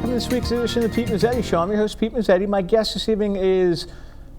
welcome to this week's edition of the Pete Mezzetti Show. I'm your host, Pete Mezzetti. My guest this evening is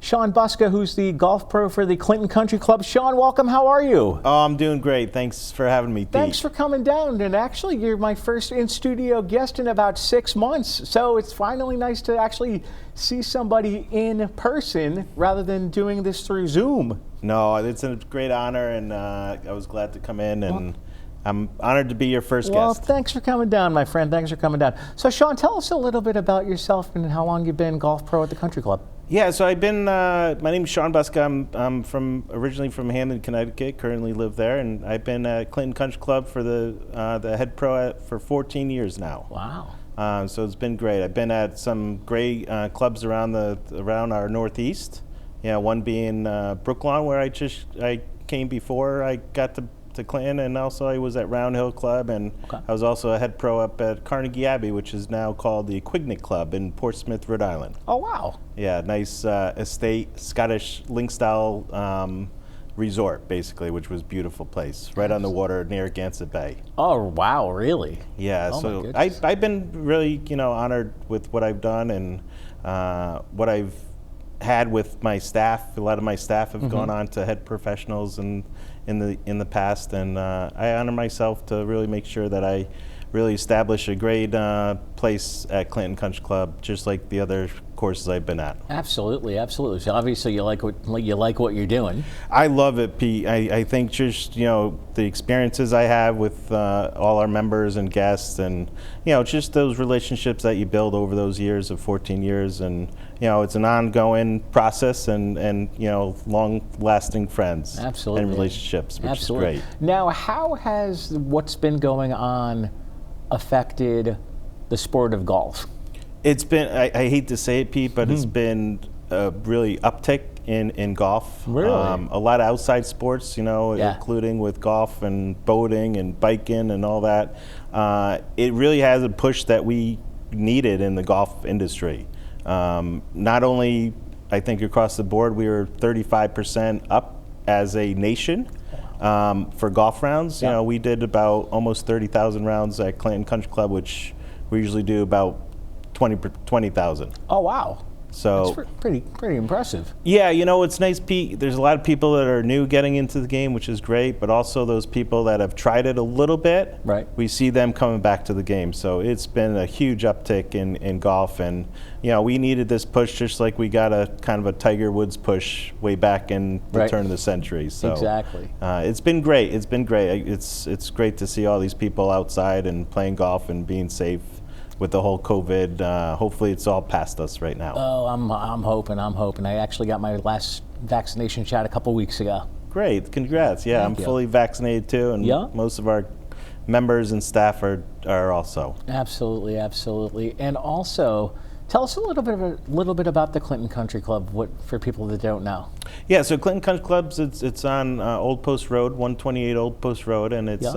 Sean Busca, who's the golf pro for the Clinton Country Club. Sean, welcome. How are you? Oh, I'm doing great. Thanks for having me, Pete. Thanks for coming down. And actually, you're my first in-studio guest in about 6 months. So it's finally nice to actually see somebody in person rather than doing this through Zoom. No, it's a great honor, and I was glad to come in, and I'm honored to be your first Well, guest. thanks for coming down, my friend. Thanks for coming down. So, Sean, tell us a little bit about yourself and how long you've been golf pro at the Country Club. Yeah, so I've been, my name's Sean Busca. I'm originally from Hamden, Connecticut, currently live there, and I've been at Clinton Country Club for the head pro for 14 years now. Wow. So it's been great. I've been at some great clubs around our Northeast. Yeah, one being Brooklawn, where I came before I got to Clinton, and also I was at Round Hill Club, and I was also a head pro up at Carnegie Abbey, which is now called the Quignet Club in Portsmouth, Rhode Island. Oh, wow. Yeah, nice estate, Scottish link-style resort, basically, which was a beautiful place, right on the water near Gansett Bay. Oh, wow, really? Yeah, Oh, so I've been really, honored with what I've done and what I've had with my staff. A lot of my staff have gone on to head professionals in the past, and I honor myself to really make sure that I really establish a great place at Clinton Country Club, just like the other courses I've been at. Absolutely, absolutely. So obviously you like what you're doing. I love it, Pete. I think just the experiences I have with all our members and guests, and just those relationships that you build over those years of 14 years, and it's an ongoing process, and long-lasting friends. Absolutely. And relationships, which is great. Now, how has what's been going on affected the sport of golf? It's been, I hate to say it, Pete, but it's been a really uptick in golf. Really? A lot of outside sports, including with golf and boating and biking and all that. It really has a push that we needed in the golf industry. Not only, I think across the board, we were 35% up as a nation. For golf rounds, we did about almost 30,000 rounds at Clinton Country Club, which we usually do about 20,000. Oh, wow. So that's pretty impressive. Yeah, it's nice, Pete. There's a lot of people that are new getting into the game, which is great, but also those people that have tried it a little bit, right? We see them coming back to the game. So it's been a huge uptick in golf, and we needed this push just like we got a kind of a Tiger Woods push way back in the turn of the century. So exactly. It's been great. It's been great. It's great to see all these people outside and playing golf and being safe with the whole COVID. Hopefully it's all past us right now. Oh, I'm hoping. I actually got my last vaccination shot a couple weeks ago. Great, congrats. Yeah, I'm fully vaccinated too, and most of our members and staff are also. Absolutely, absolutely. And also, tell us a little bit about the Clinton Country Club, for people that don't know. Yeah, so Clinton Country Clubs, it's on Old Post Road, 128 Old Post Road, and it's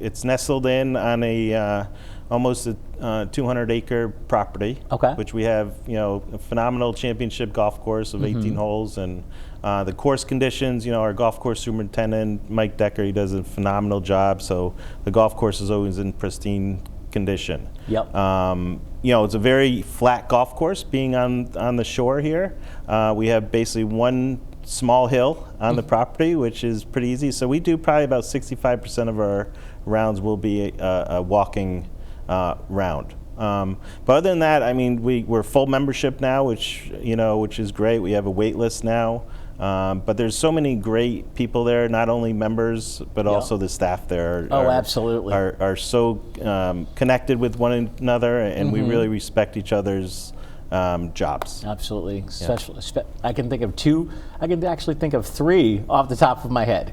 it's nestled in on a almost a 200-acre property, which we have a phenomenal championship golf course of 18 holes, and the course conditions, our golf course superintendent Mike Decker, he does a phenomenal job, so the golf course is always in pristine condition. Yep. It's a very flat golf course being on the shore here. We have basically one small hill on the property, which is pretty easy. So we do probably about 65% of our rounds will be a walking round. But other than that, I mean, we're full membership now, which is great. We have a wait list now. But there's so many great people there, not only members, but also the staff there. Absolutely. Are so connected with one another, and we really respect each other's jobs. Absolutely. I can think of two. I can actually think of three off the top of my head.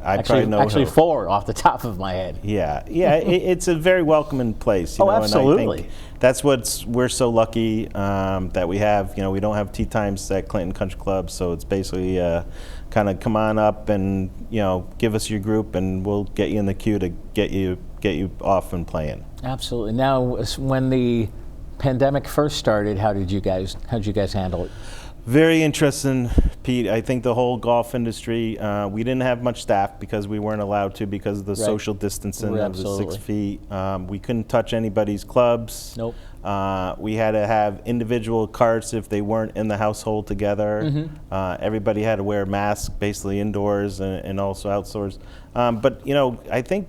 Actually, four off the top of my head. Yeah. It's a very welcoming place. Absolutely. And I think that's we're so lucky that we have. We don't have tee times at Clinton Country Club, so it's basically kind of come on up and give us your group, and we'll get you in the queue to get you off and playing. Absolutely. Now, when the pandemic first started, how did you guys handle it? Very interesting, Pete. I think the whole golf industry, we didn't have much staff because we weren't allowed to because of the social distancing of the 6 feet. We couldn't touch anybody's clubs. Nope. We had to have individual carts if they weren't in the household together. Everybody had to wear a mask basically indoors and also outdoors. But, you know, I think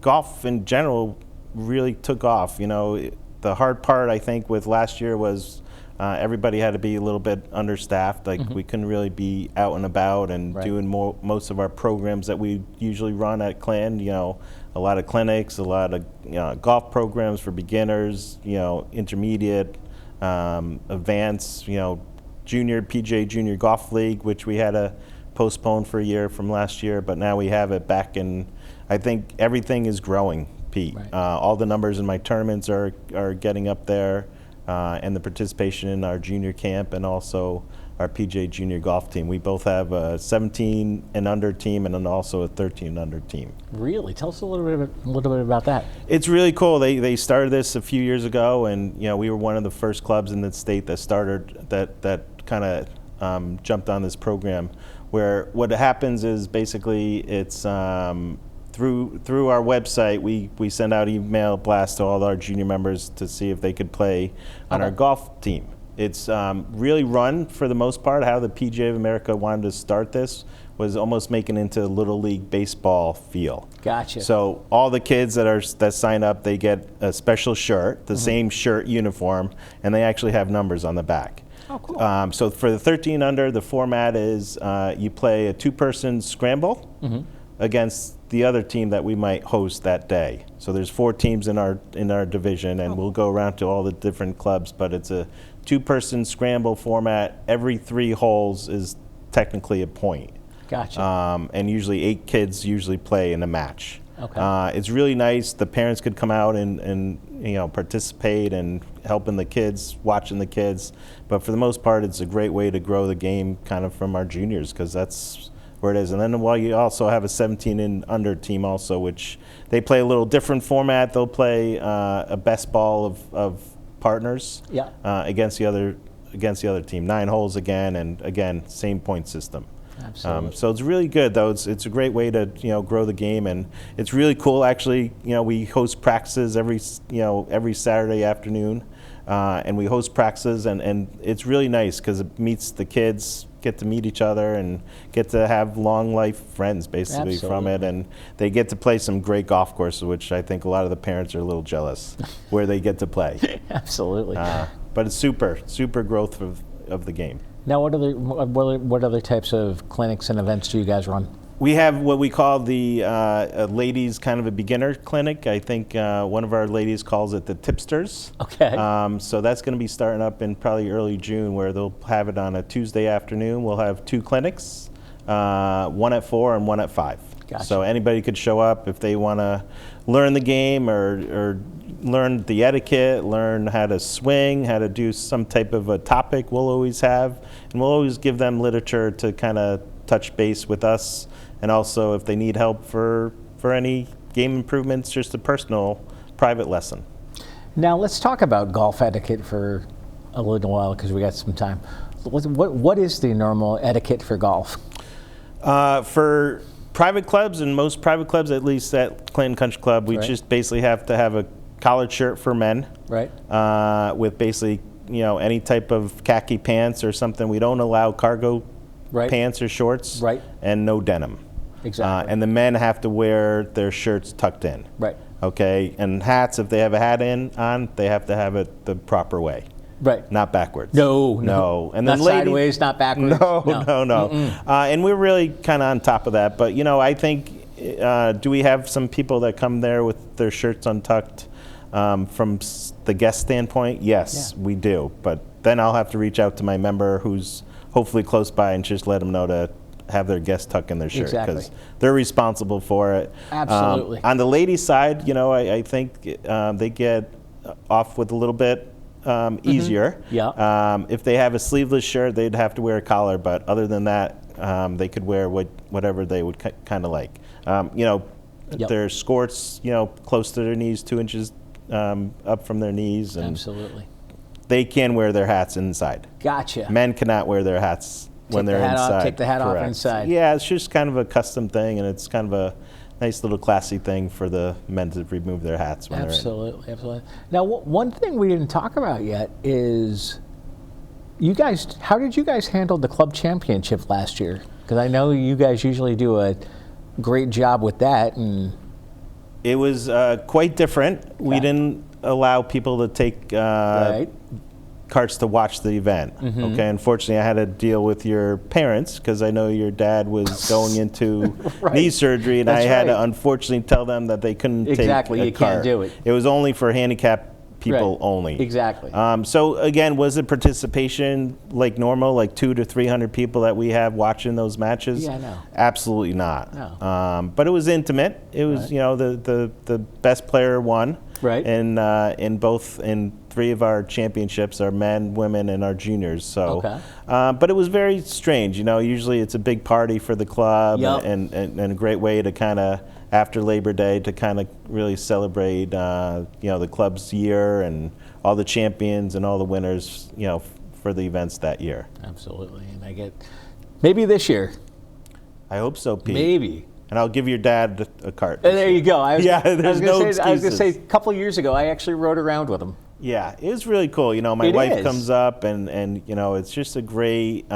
golf in general really took off. You know, the hard part, I think, with last year was everybody had to be a little bit understaffed. Like we couldn't really be out and about and doing most of our programs that we usually run at Clan. You know, a lot of clinics, a lot of golf programs for beginners. You know, intermediate, advanced. You know, junior PGA Junior Golf League, which we had to postpone for a year from last year, but now we have it back, and I think everything is growing, Pete. All the numbers in my tournaments are getting up there. And the participation in our junior camp and also our PGA Junior Golf team. We both have a 17 and under team and then also a 13 and under team. Really? Tell us a little bit about that. It's really cool. They started this a few years ago, and you know we were one of the first clubs in the state that started that kind of jumped on this program. Where what happens is basically it's through our website, we send out email blasts to all our junior members to see if they could play on our golf team. It's really run, for the most part, how the PGA of America wanted to start this was almost making it into a Little League baseball feel. Gotcha. So all the kids that sign up, they get a special shirt, the same shirt uniform, and they actually have numbers on the back. Oh, cool. So for the 13 under, the format is you play a two-person scramble against the other team that we might host that day. So there's 4 teams in our division, and we'll go around to all the different clubs, but it's a two-person scramble format. Every 3 holes is technically a point. Gotcha. And usually 8 kids usually play in a match. Okay. It's really nice. The parents could come out and you know participate and helping the kids, watching the kids. But for the most part, it's a great way to grow the game kind of from our juniors, because that's where it is. And then while you also have a 17 and under team also, which they play a little different format. They'll play a best ball of partners against the other team. 9 holes again, and again same point system. Absolutely. So it's really good, though. It's a great way to grow the game, and it's really cool. Actually, we host practices every Saturday afternoon, and we host practices, and it's really nice because it meets the kids, get to meet each other, and get to have long life friends basically from it, and they get to play some great golf courses, which I think a lot of the parents are a little jealous where they get to play. Absolutely. But it's super growth of the game. Now, what other types of clinics and events do you guys run? We have what we call the ladies kind of a beginner clinic. I think one of our ladies calls it the tipsters. Okay. So that's going to be starting up in probably early June, where they'll have it on a Tuesday afternoon. We'll have 2 clinics, one at 4 and one at 5. Gotcha. So anybody could show up if they want to learn the game or learn the etiquette, learn how to swing, how to do some type of a topic we'll always have. And we'll always give them literature to kind of touch base with us. And also if they need help for any game improvements, just a personal private lesson. Now let's talk about golf etiquette for a little while, because we got some time. What is the normal etiquette for golf? For private clubs, and most private clubs, at least at Clinton Country Club, we just basically have to have a collared shirt for men, with basically any type of khaki pants or something. We don't allow cargo pants or shorts, and no denim. Exactly. And the men have to wear their shirts tucked in. Right. Okay. And hats, if they have a hat on, they have to have it the proper way. Right. Not backwards. No. And then not sideways, not backwards. No. And we're really kind of on top of that. But I think, do we have some people that come there with their shirts untucked? From the guest standpoint, yes, we do. But then I'll have to reach out to my member who's hopefully close by and just let them know to have their guests tuck in their shirt, because they're responsible for it. Absolutely. On the ladies' side, I think they get off with a little bit easier. If they have a sleeveless shirt, they'd have to wear a collar. But other than that, they could wear whatever they would kind of like. Their skirts, close to their knees, 2 inches up from their knees. And absolutely. they can wear their hats inside. Gotcha. Men cannot wear their hats when Take the they're hat off- inside. take the hat off Correct. inside. Yeah, it's just kind of a custom thing, and it's kind of a nice little classy thing for the men to remove their hats when Absolutely, absolutely. Now, one thing we didn't talk about yet is you guys. How did you guys handle the club championship last year? Because I know you guys usually do a great job with that, and they're in. It was quite different. We Okay. didn't allow people to take right. carts to watch the event. Okay, unfortunately, I had to deal with your parents because I know your dad was going into Right. knee surgery, and That's I had to right. unfortunately tell them that they couldn't Exactly, take a you can't cart. do it. It was only for handicapped people Right. only. Exactly. So again, was the participation like normal, like 200 to 300 people that we have watching those matches? Yeah, no. Absolutely not. No. But it was intimate. It was, Right. you know, the best player won. Right. And in 3 of our championships, our men, women, and our juniors. So, Okay. but it was very strange. You know, usually it's a big party for the club, Yep. and a great way to kind of after Labor Day to kind of really celebrate, you know, the club's year and all the champions and all the winners, you know, for the events that year. Absolutely, and I get maybe this year, I hope so, Pete. maybe. And I'll give your dad a cart. And there you go. Yeah, there's no I was going to excuses. say a couple of years ago, I actually rode around with him. Yeah, it was really cool. You know, my It wife is. comes up, and you know, it's just a great,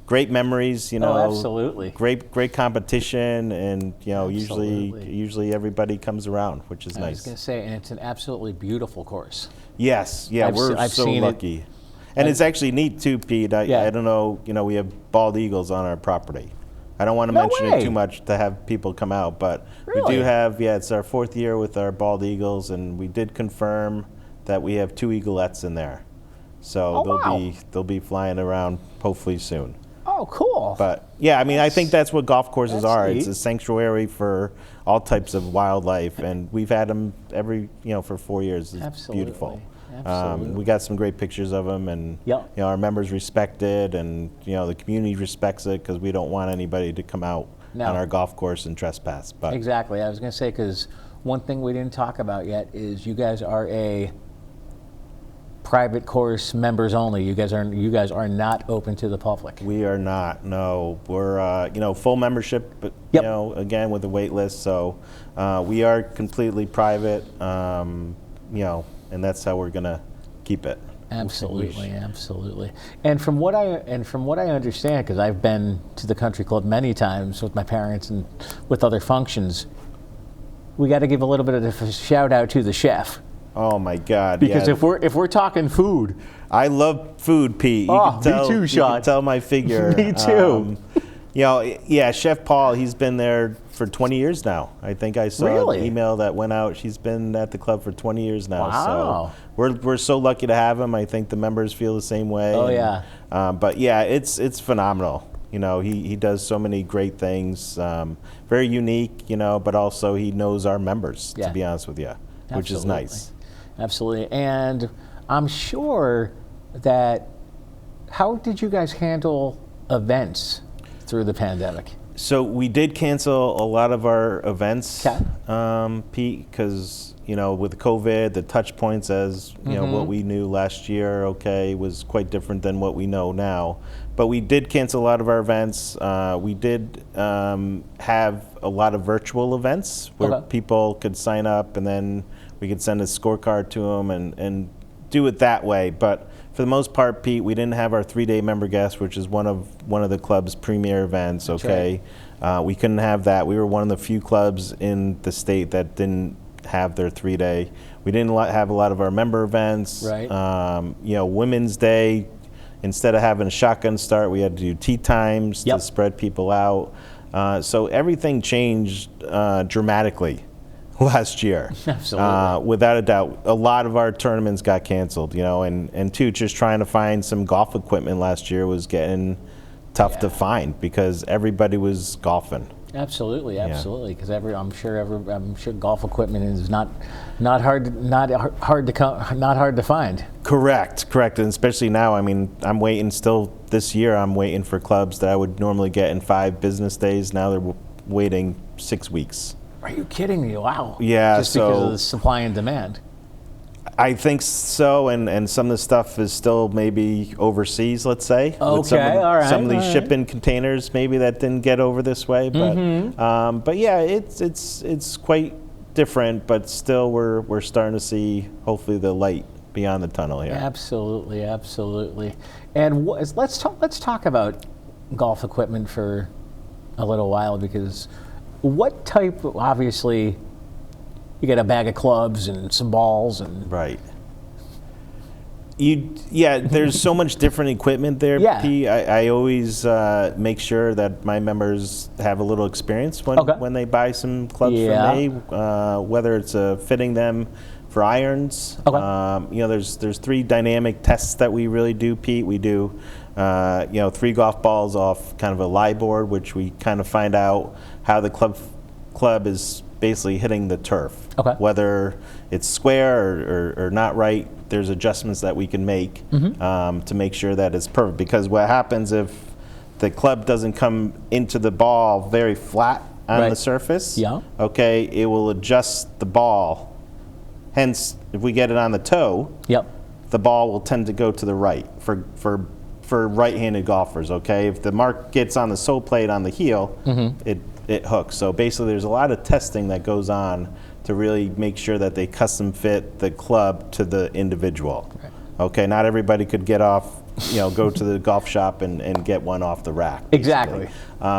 great memories. You know, Absolutely. great competition, and you know, Absolutely. usually everybody comes around, which is I was going nice. to say, and it's an absolutely beautiful course. Yes, yeah, we're I've so seen it. lucky, and it's actually neat too, Pete. Yeah. I don't know, you know, we have bald eagles on our property. I don't want to No mention way. it too much to have people come out, but we Really? do have. Yeah, it's our 4th year with our bald eagles, and we did confirm that we have 2 eaglettes in there. So Oh, wow. they'll be flying around hopefully soon. Oh, cool. But yeah, I mean, I think that's what golf courses that's are. neat. It's a sanctuary for all types of wildlife, and we've had them for 4 years. It's Absolutely. beautiful. Absolutely. We got some great pictures of them, and Yep. you know, our members respect it, and you know, the community respects it because we don't want anybody to come out No. on our golf course and trespass. But Exactly. I was going to say, because one thing we didn't talk about yet is you guys are a private course, members only. You guys are not open to the public. we are not. No, we're you know, full membership, but Yep. you know, again with the wait list. So we are completely private. You know, and that's how we're gonna keep it. Absolutely, absolutely. And from what I understand, because I've been to the country club many times with my parents and with other functions, we got to give a little bit of a shout out to the chef, Oh my God! because yeah. if we're talking food, I love food, Pete. You Oh, can tell, me too, You Sean. can tell my figure. Me too. You know, yeah, Chef Paul, he's been there for 20 years now. I think I saw Really? an email that went out. She's been at the club for 20 years now. Wow. So we're so lucky to have him. I think the members feel the same way. Oh, And, yeah. but yeah, it's phenomenal. You know, he does so many great things. Very unique, you know, but also he knows our members, Yeah. to be honest with you, which is Absolutely. nice. Absolutely. And I'm sure that, how did you guys handle events through the pandemic? So we did cancel a lot of our events, Okay. Pete, because you know, with COVID, the touch points, as you know, what we knew last year, okay, was quite different than what we know now. But we did cancel a lot of our events. We did have a lot of virtual events where Okay. people could sign up, and then we could send a scorecard to them and do it that way. But for the most part, Pete, we didn't have our 3-day member guest, which is one of the club's premier events. Okay, we couldn't have that. We were one of the few clubs in the state that didn't have their 3-day. We didn't have a lot of our member events. Right. You know, Women's Day, instead of having a shotgun start, we had to do tea times Yep. to spread people out. So everything changed dramatically last year. Absolutely. Without a doubt. A lot of our tournaments got canceled, you know, and two, just trying to find some golf equipment last year was getting tough to find because everybody was golfing. Absolutely, absolutely. Because I'm sure golf equipment is not hard to find. Correct. And especially now, I mean, I'm waiting still this year. I'm waiting for clubs that I would normally get in 5 business days. Now they're waiting 6 weeks. Are you kidding me? Wow. Yeah, Just because so- of the supply and demand. I think so, and some of the stuff is still maybe overseas, let's say. With some of these shipping containers maybe that didn't get over this way, but yeah, it's quite different, but still we're starting to see hopefully the light beyond the tunnel here. Absolutely, absolutely. And let's talk about golf equipment for a little while, because what type of, obviously you get a bag of clubs and some balls and right. There's so much different equipment there, P. I always make sure that my members have a little experience when they buy some clubs from me, whether it's fitting them for irons. There's 3 dynamic tests that we really do, Pete. We do 3 golf balls off kind of a lie board, which we kind of find out how the club is basically hitting the turf. Whether it's square or not right, there's adjustments that we can make to make sure that it's perfect. Because what happens if the club doesn't come into the ball very flat on the surface, it will adjust the ball. Hence, if we get it on the toe, the ball will tend to go to the right for right-handed golfers. If the mark gets on the sole plate on the heel, it hooks. So basically, there's a lot of testing that goes on to really make sure that they custom fit the club to the individual. Not everybody could get off, go to the golf shop and get one off the rack. Exactly.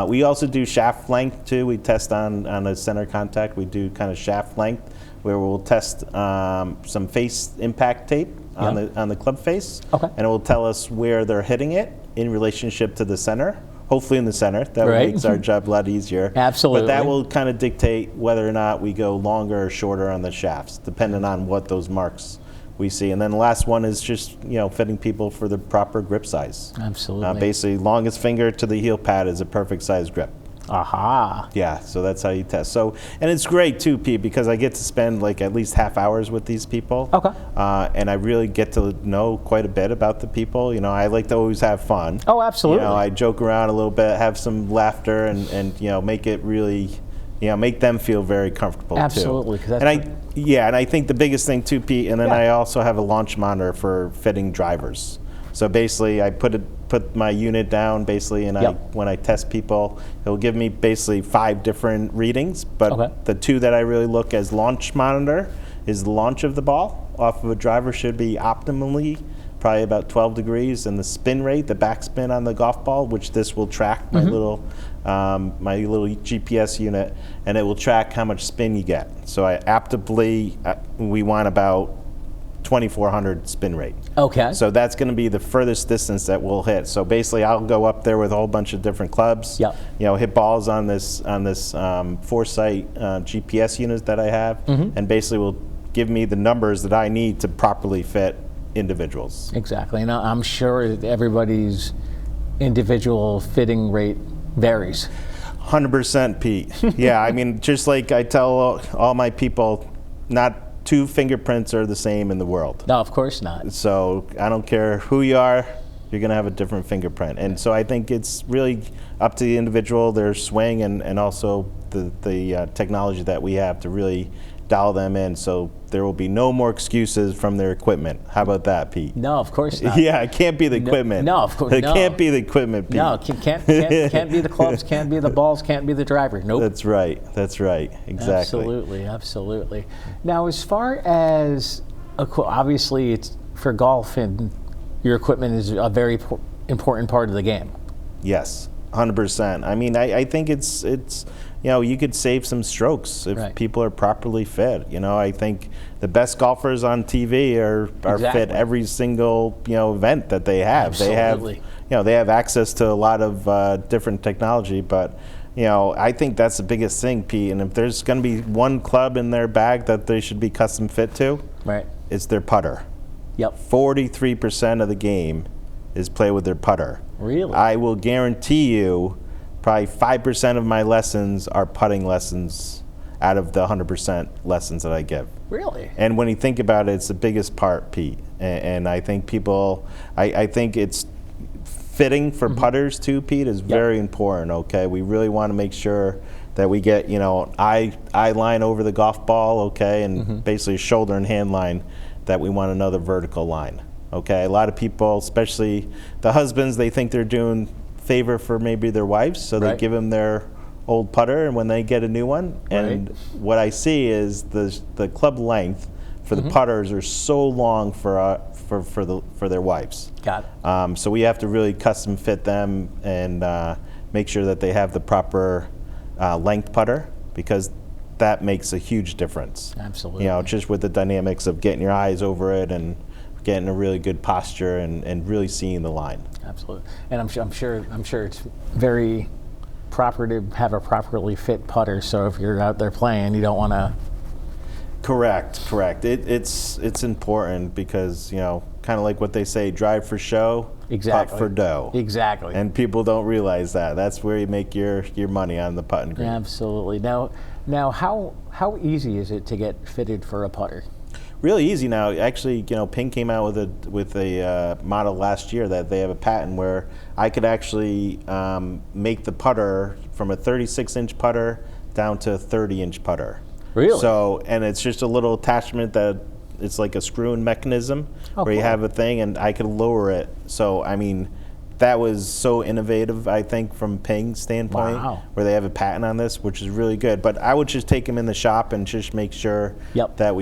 We also do shaft length too. We test on a center contact. We do kind of shaft length, where we'll test some face impact tape on the club face, and it will tell us where they're hitting it in relationship to the center. Hopefully in the center. That makes our job a lot easier. Absolutely. But that will kind of dictate whether or not we go longer or shorter on the shafts, depending on what those marks we see. And then the last one is just fitting people for the proper grip size. Absolutely. Basically, longest finger to the heel pad is a perfect size grip. Aha. Yeah, so that's how you test. So, and it's great too, Pete, because I get to spend like at least half hours with these people. And I really get to know quite a bit about the people. I like to always have fun. Oh, absolutely. I joke around a little bit, have some laughter, and make it really, make them feel very comfortable too. Absolutely. And I think the biggest thing too, Pete, and then I also have a launch monitor for fitting drivers. So basically, I put my unit down basically, and when I test people, it will give me basically 5 different readings. But the 2 that I really look as launch monitor is the launch of the ball off of a driver should be optimally probably about 12 degrees, and the spin rate, the backspin on the golf ball, which this will track my little GPS unit, and it will track how much spin you get. So we want about 2,400 spin rate. So that's going to be the furthest distance that we'll hit. So basically, I'll go up there with a whole bunch of different clubs. Hit balls on this Foresight GPS units that I have, and basically will give me the numbers that I need to properly fit individuals. Exactly, and I'm sure everybody's individual fitting rate varies. 100%, Pete. Yeah, I mean, just like I tell all my people, not 2 fingerprints are the same in the world. No, of course not. So I don't care who you are, you're going to have a different fingerprint. And so I think it's really up to the individual, their swing, and also the technology that we have to really dial them in. So there will be no more excuses from their equipment. How about that, Pete? No, of course not. Yeah, it can't be the equipment. No, of course not. It can't be the equipment, Pete. No, can't be the clubs, can't be the balls, can't be the driver. Nope. That's right. Exactly. Absolutely. Now, as far as, obviously, it's for golf, and your equipment is a very important part of the game. Yes, 100%. I mean, I think it's you could save some strokes if people are properly fit. I think the best golfers on TV are fit every single event that they have. Absolutely. They have access to a lot of different technology, but I think that's the biggest thing, Pete. And if there's going to be one club in their bag that they should be custom fit to, it's their putter. 43% of the game is play with their putter. Really? I will guarantee you, probably 5% of my lessons are putting lessons out of the 100% lessons that I give. Really? And when you think about it, it's the biggest part, Pete. And I think people, I think it's fitting for putters too, Pete, is very important, okay? We really want to make sure that we get, eye line over the golf ball, okay, and basically shoulder and hand line that we want another vertical line. Okay, a lot of people, especially the husbands, they think they're doing favor for maybe their wives, so they Right. give them their old putter, and when they get a new one, and what I see is the club length for the putters are so long for their wives. Got it. So we have to really custom fit them and make sure that they have the proper length putter, because that makes a huge difference. Absolutely. You know, just with the dynamics of getting your eyes over it and getting a really good posture and really seeing the line. Absolutely. And I'm sure it's very proper to have a properly fit putter. So if you're out there playing, you don't want to. Correct. It's important because, you know, kind of like what they say, drive for show, Exactly. putt for dough. Exactly. And people don't realize that. That's where you make your money on the putting green. Absolutely. Now, how easy is it to get fitted for a putter? Really easy now. Actually, you know, Ping came out with a model last year that they have a patent where I could actually make the putter from a 36-inch putter down to a 30-inch putter. Really? So, and it's just a little attachment that it's like a screw-in mechanism where you cool. have a thing, and I could lower it. So, I mean, that was so innovative, I think, from Ping's standpoint, Wow. where they have a patent on this, which is really good. But I would just take them in the shop and just make sure Yep. that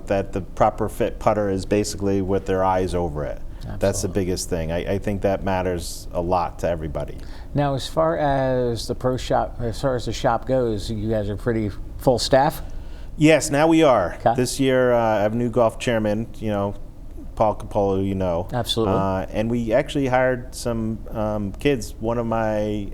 that the proper fit putter is basically with their eyes over it. That's the biggest thing. I think that matters a lot to everybody. Now, as far as the pro shop, as far as the shop goes, you guys are pretty full staff. Yes, now we are. Okay. This year, I have a new golf chairman, you know, Paul Capolo, you know. Absolutely. And we actually hired some kids. One of my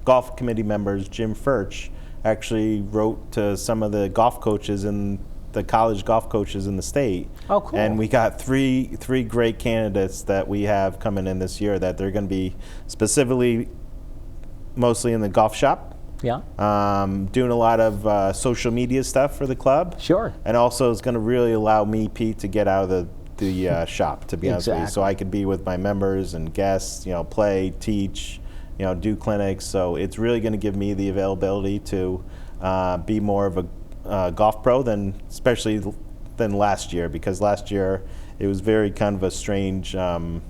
golf committee members, Jim Furch, actually wrote to some of the golf coaches and the college golf coaches in the state. Oh, cool. And we got three great candidates that we have coming in this year that they're going to be specifically mostly in the golf shop. Yeah. Doing a lot of social media stuff for the club. Sure. And also it's going to really allow me, Pete, to get out of the shop, to be honest with you. So I could be with my members and guests, you know, play, teach, you know, do clinics. So it's really going to give me the availability to be more of a golf pro especially than last year, because last year it was very kind of a strange, you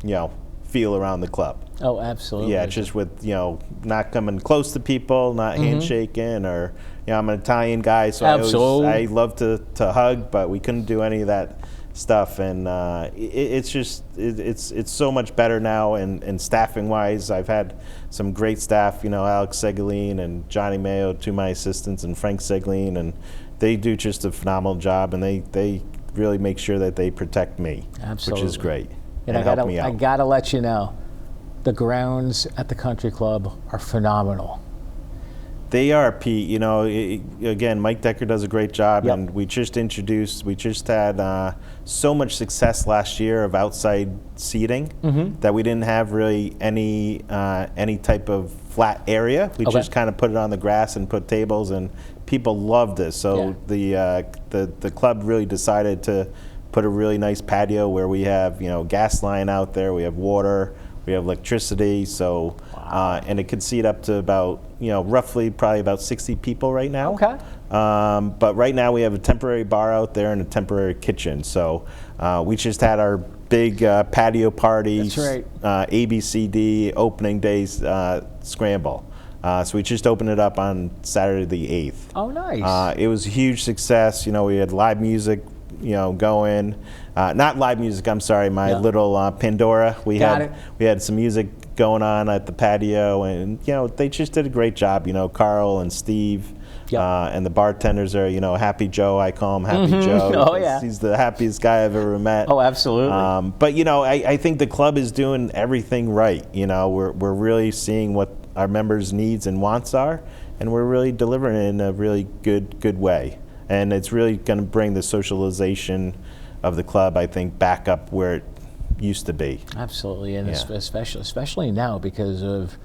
know, feel around the club. Oh, absolutely. Yeah, just with, you know, not coming close to people, not handshaking, or, you know, I'm an Italian guy, so I love to hug, but we couldn't do any of that stuff, and it's so much better now, and staffing wise, I've had some great staff, you know, Alex Segaline and Johnny Mayo, two of my assistants, and Frank Segaline, and they do just a phenomenal job, and they really make sure that they protect me, Absolutely. which is great, And help me out. I gotta let you know, the grounds at the country club are phenomenal. They are, Pete. You know, again, Mike Decker does a great job, Yep. and we just had so much success last year of outside seating that we didn't have really any type of flat area. We just kind of put it on the grass and put tables, and people loved it. So the club really decided to put a really nice patio where we have, you know, gas line out there, we have water, we have electricity, so and it could seat up to about, you know, roughly probably about 60 people right now. Okay. But right now we have a temporary bar out there and a temporary kitchen. So we just had our big patio parties. That's right. ABCD opening days scramble. So we just opened it up on Saturday the 8th. Oh, nice. It was a huge success. You know, we had live music, you know, going. Not live music, I'm sorry, my little Pandora. We had some music going on at the patio, and, you know, they just did a great job. You know, Carl and Steve and the bartenders are, you know, Happy Joe. I call him Happy Joe. Oh, yeah. He's the happiest guy I've ever met. Oh, absolutely. But, you know, I think the club is doing everything right. You know, we're really seeing what our members' needs and wants are, and we're really delivering it in a really good way. And it's really going to bring the socialization of the club, I think, back up where it used to be. Absolutely, and especially now because of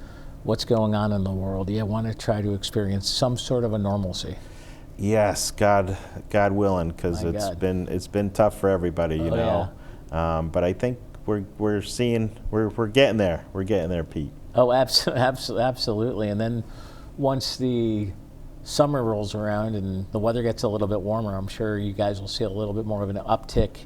what's going on in the world. You want to try to experience some sort of a normalcy. Yes, God willing, because it's been tough for everybody, you know. Yeah. But I think we're getting there. We're getting there, Pete. Oh, absolutely. And then once the summer rolls around and the weather gets a little bit warmer, I'm sure you guys will see a little bit more of an uptick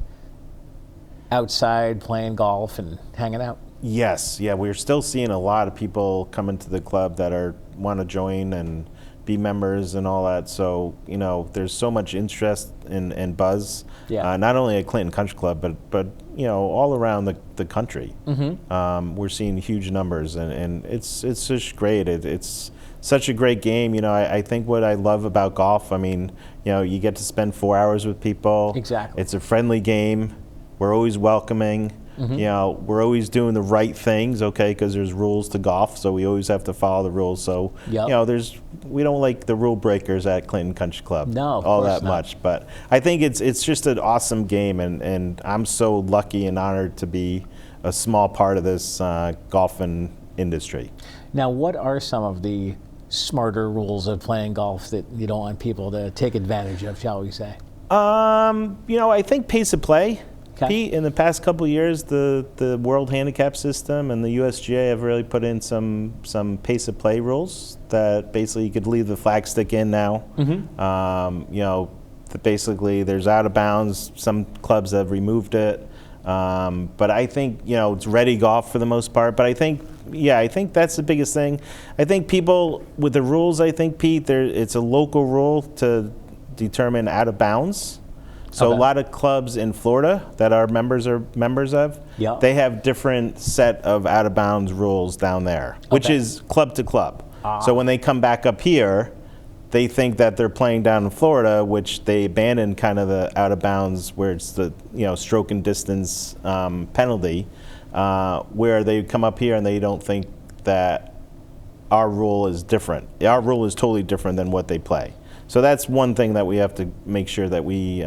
outside playing golf and hanging out. Yes, yeah, we're still seeing a lot of people coming to the club that want to join and be members and all that. So, there's so much interest and buzz, not only at Clinton Country Club, but all around the country. We're seeing huge numbers, and it's just great. It's such a great game. I think what I love about golf, you get to spend 4 hours with people. Exactly. It's a friendly game. We're always welcoming. We're always doing the right things, okay, because there's rules to golf, so we always have to follow the rules. So, we don't like the rule breakers at Clinton Country Club all that much. But I think it's just an awesome game, and I'm so lucky and honored to be a small part of this golfing industry. Now, what are some of the smarter rules of playing golf that you don't want people to take advantage of, shall we say? I think pace of play. Okay. Pete, in the past couple of years, the World Handicap System and the USGA have really put in some pace of play rules that basically you could leave the flag stick in now. Basically there's out of bounds. Some clubs have removed it, but I think it's ready golf for the most part. But I think that's the biggest thing. I think people with the rules. I think Pete, it's a local rule to determine out of bounds. So a lot of clubs in Florida that our members are members of, they have different set of out-of-bounds rules down there, which is club to club. So when they come back up here, they think that they're playing down in Florida, which they abandon kind of the out-of-bounds where it's the stroke and distance penalty, where they come up here and they don't think that our rule is different. Our rule is totally different than what they play. So that's one thing that we have to make sure that we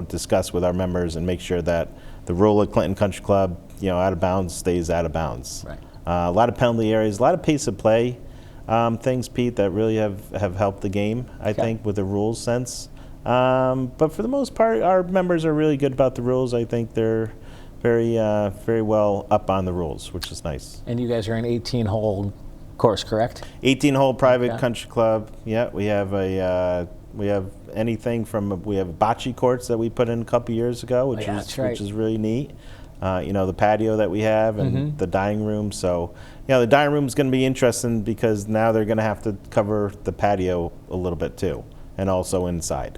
discuss with our members and make sure that the rule at Clinton Country Club, out of bounds stays out of bounds. Right. A lot of penalty areas, a lot of pace of play things, Pete, that really have helped the game, I think, with the rules sense. But for the most part, our members are really good about the rules. I think they're very well up on the rules, which is nice. And you guys are an 18-hole course, correct? 18-hole private country club. Yeah, we have anything from we have bocce courts that we put in a couple years ago, which is really neat. The patio that we have and the dining room. So, the dining room is going to be interesting because now they're going to have to cover the patio a little bit too, and also inside.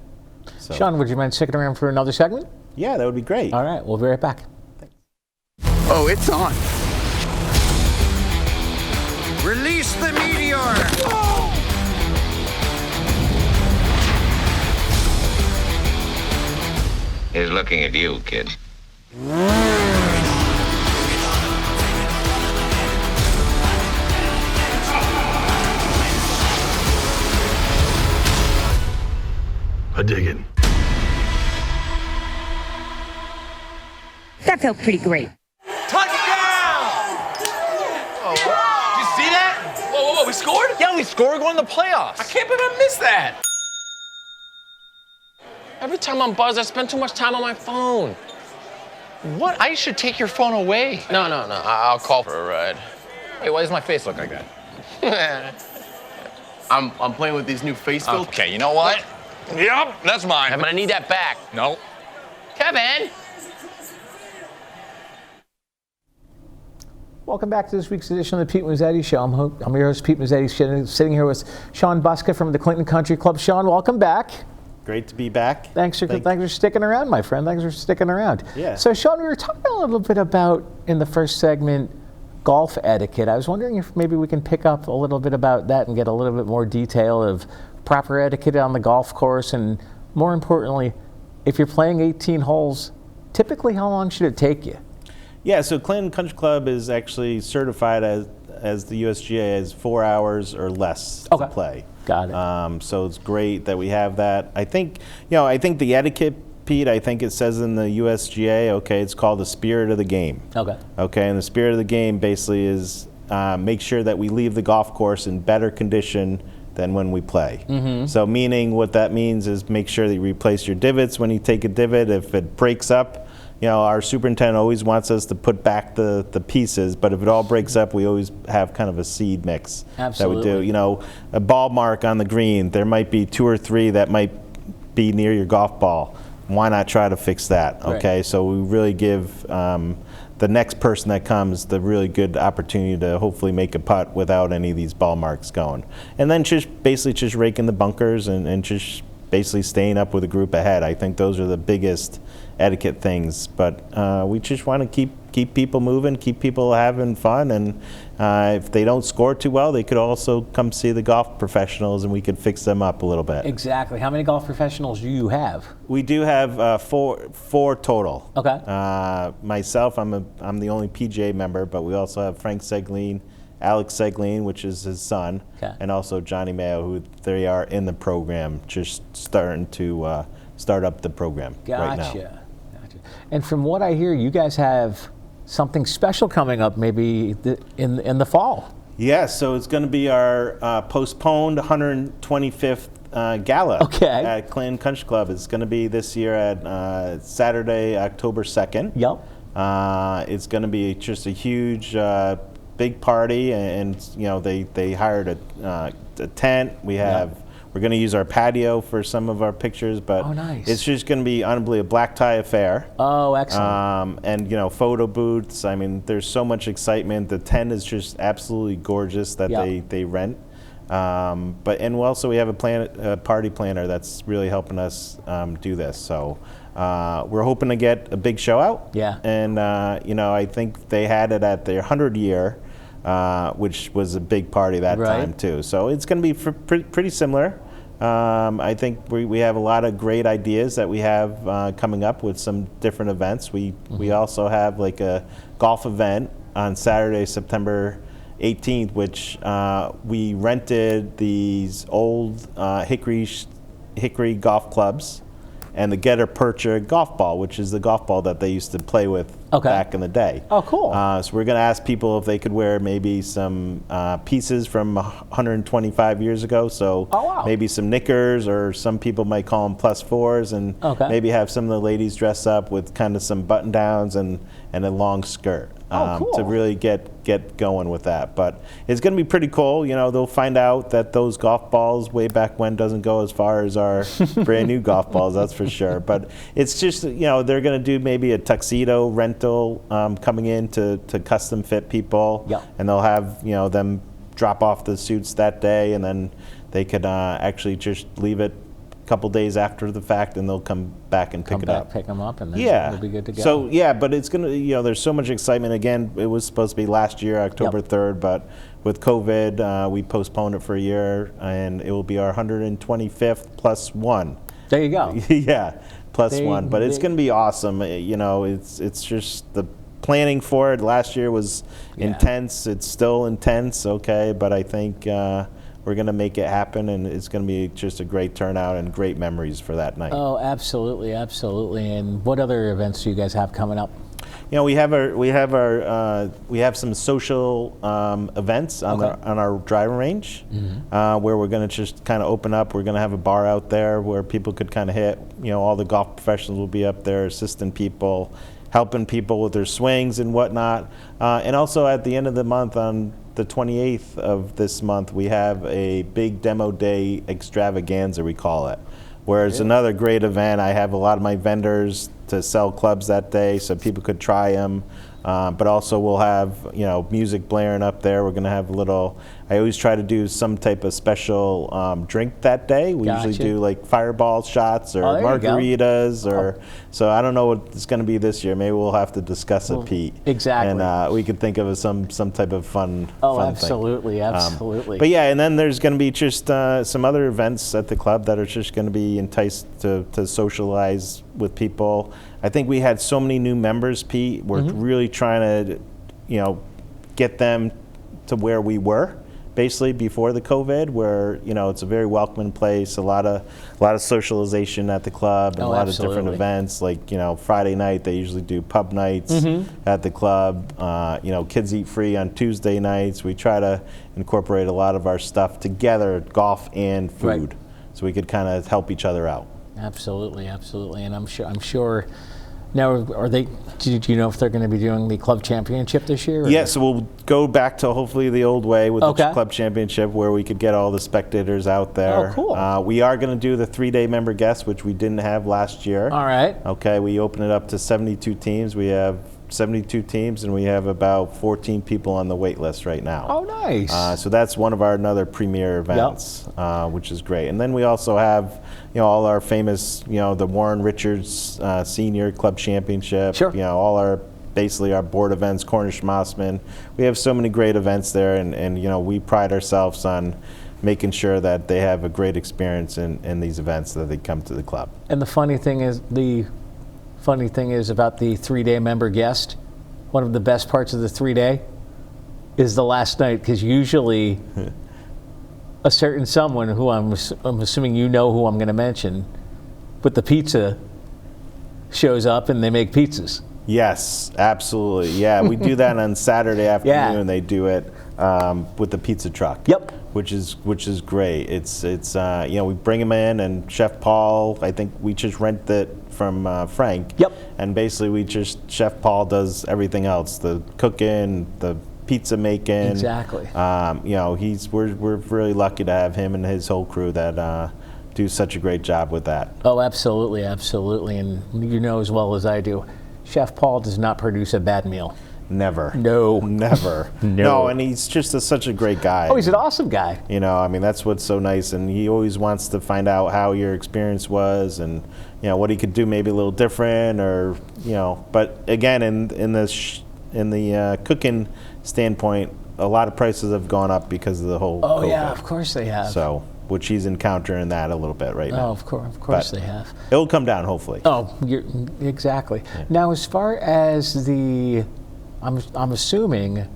So. Sean, would you mind sticking around for another segment? Yeah, that would be great. All right, we'll be right back. Thanks. Oh, it's on. Release the meteor! Whoa! He's looking at you, kid. I dig it. That felt pretty great. We scored? Yeah, we scored. We're going to the playoffs. I can't believe I missed that. Every time I'm buzzed, I spend too much time on my phone. What? I should take your phone away. No. I'll call for a ride. Wait, why does my face look like that? I'm playing with these new face filters. Okay, you know what? Yep, that's mine. I'm gonna need that back. No. Kevin! Welcome back to this week's edition of the Pete Mezzetti Show. I'm your host, Pete Mezzetti, sitting here with Sean Busca from the Clinton Country Club. Sean, welcome back. Great to be back. Thanks for sticking around, my friend. Thanks for sticking around. Yeah. So, Sean, we were talking a little bit about, in the first segment, golf etiquette. I was wondering if maybe we can pick up a little bit about that and get a little bit more detail of proper etiquette on the golf course, and more importantly, if you're playing 18 holes, typically how long should it take you? Yeah, so Clinton Country Club is actually certified as the USGA as 4 hours or less to play. Got it. So it's great that we have that. I think the etiquette, Pete, I think it says in the USGA, it's called the spirit of the game. Okay, and the spirit of the game basically is make sure that we leave the golf course in better condition than when we play. So meaning what that means is make sure that you replace your divots when you take a divot. If it breaks up, our superintendent always wants us to put back the pieces, but if it all breaks up, we always have kind of a seed mix that we do. A ball mark on the green, there might be 2 or 3 that might be near your golf ball. Why not try to fix that? Okay, Right. so we really give the next person that comes the really good opportunity to hopefully make a putt without any of these ball marks going. And then just raking the bunkers and just basically staying up with the group ahead. I think those are the biggest etiquette things. But we just want to keep people moving, keep people having fun, and if they don't score too well, they could also come see the golf professionals, and we could fix them up a little bit. Exactly. How many golf professionals do you have? We do have four total. Okay. Myself, I'm the only PGA member, but we also have Frank Segline, Alex Segline, which is his son, Okay. and also Johnny Mayo, who they are in the program, just starting to start up the program right now. Gotcha. And from what I hear, you guys have something special coming up maybe in the fall. Yeah, so it's going to be our postponed 125th gala Okay. at Clinton Country Club. It's going to be this year at Saturday, October 2nd. Yep. It's going to be just a huge, big party, and they hired a tent. We're going to use our patio for some of our pictures, but Oh, nice. it's just going to be unbelievable, a black tie affair. Oh, excellent. And photo booths. I mean, there's so much excitement. The tent is just absolutely gorgeous that Yeah. they rent. And also we have a party planner that's really helping us do this. So we're hoping to get a big show out. Yeah. And I think they had it at their 100 year, which was a big party that Right. time too. So it's going to be pretty similar. I think we have a lot of great ideas that we have coming up with some different events. We also have like a golf event on Saturday, September 18th, which we rented these old hickory golf clubs and the Getter Percher golf ball, which is the golf ball that they used to play with Okay. back in the day. Oh, cool. So we're going to ask people if they could wear maybe some pieces from 125 years ago. So Oh, wow. maybe some knickers, or some people might call them +4s, and Okay. maybe have some of the ladies dress up with kind of some button downs and a long skirt. Oh, cool. To really get going with that. But it's going to be pretty cool. They'll find out that those golf balls way back when doesn't go as far as our brand new golf balls, that's for sure. But it's just, they're going to do maybe a tuxedo rental coming in to custom fit people. Yep. And they'll have, them drop off the suits that day, and then they could actually just leave it a couple days after the fact, and they'll come back and pick it up. Pick them up, and then Yeah. it'll be good to go. So yeah, but it's gonna, there's so much excitement. Again, it was supposed to be last year, October Yep. 3rd, but with COVID, we postponed it for a year, and it will be our 125th +1. There you go. Yeah, +1. But it's they- going to be awesome. It's just the planning for it. Last year was intense. It's still intense, okay, but I think we're going to make it happen, and it's going to be just a great turnout and great memories for that night. Oh, absolutely, absolutely. And what other events do you guys have coming up? We have some social events on Okay. on our driving range, where we're going to just kind of open up. We're going to have a bar out there where people could kind of hit. All the golf professionals will be up there assisting people, helping people with their swings and whatnot. And also at the end of the month, on the 28th of this month, we have a big demo day extravaganza, we call it, where it's another great event. I have a lot of my vendors to sell clubs that day so people could try them. But also we'll have, music blaring up there. We're going to have I always try to do some type of special drink that day. We Gotcha. usually do like fireball shots or Oh, there you go. margaritas so I don't know what it's going to be this year. Maybe we'll have to discuss it, Pete. exactly. And we could think of some type of fun Oh, thing. absolutely, absolutely. But yeah, and then there's going to be just some other events at the club that are just going to be enticed to socialize with people. I think we had so many new members, Pete. We're really trying to, get them to where we were basically before the COVID, where it's a very welcoming place, a lot of socialization at the club, and Oh, a lot of different absolutely. events. Like Friday night they usually do pub nights at the club. Kids eat free on Tuesday nights. We try to incorporate a lot of our stuff together, golf and food, Right. so we could kind of help each other out. Absolutely, absolutely. And I'm sure Now, do you know if they're going to be doing the club championship this year? Or? Yeah, so we'll go back to hopefully the old way with Okay. the club championship where we could get all the spectators out there. Oh, cool. We are going to do the 3-day member guest, which we didn't have last year. All right. Okay, we open it up to 72 teams. We have 72 teams, and we have about 14 people on the wait list right now. Oh, nice. So that's one of our another premier events, which is great. And then we also have, all our famous, the Warren Richards Senior Club Championship. Sure. All our basically our board events, Cornish Mossman. We have so many great events there, and we pride ourselves on making sure that they have a great experience in these events that they come to the club. And the funny thing is about the 3-day member guest, one of the best parts of the 3-day is the last night, because usually a certain someone who I'm assuming you know who I'm going to mention, with the pizza shows up and they make pizzas. Yes, absolutely. Yeah, we do that on Saturday afternoon. Yeah. They do it with the pizza truck. Yep. Which is great. It's we bring them in, and Chef Paul, I think we just rent it from Frank. Yep. And basically Chef Paul does everything else, the cooking, the pizza making. Exactly. We're really lucky to have him and his whole crew that do such a great job with that. Oh, absolutely, absolutely. And you know as well as I do, Chef Paul does not produce a bad meal. Never. No. Never. No, and he's just such a great guy. Oh, he's an awesome guy. That's what's so nice, and he always wants to find out how your experience was, and what he could do maybe a little different, or But again, in the cooking standpoint, a lot of prices have gone up because of the whole. Oh COVID. yeah, of course they have. So, which he's encountering that a little bit right now. Oh, of course they have. It'll come down hopefully. Oh, exactly. Yeah. Now, as far as I'm assuming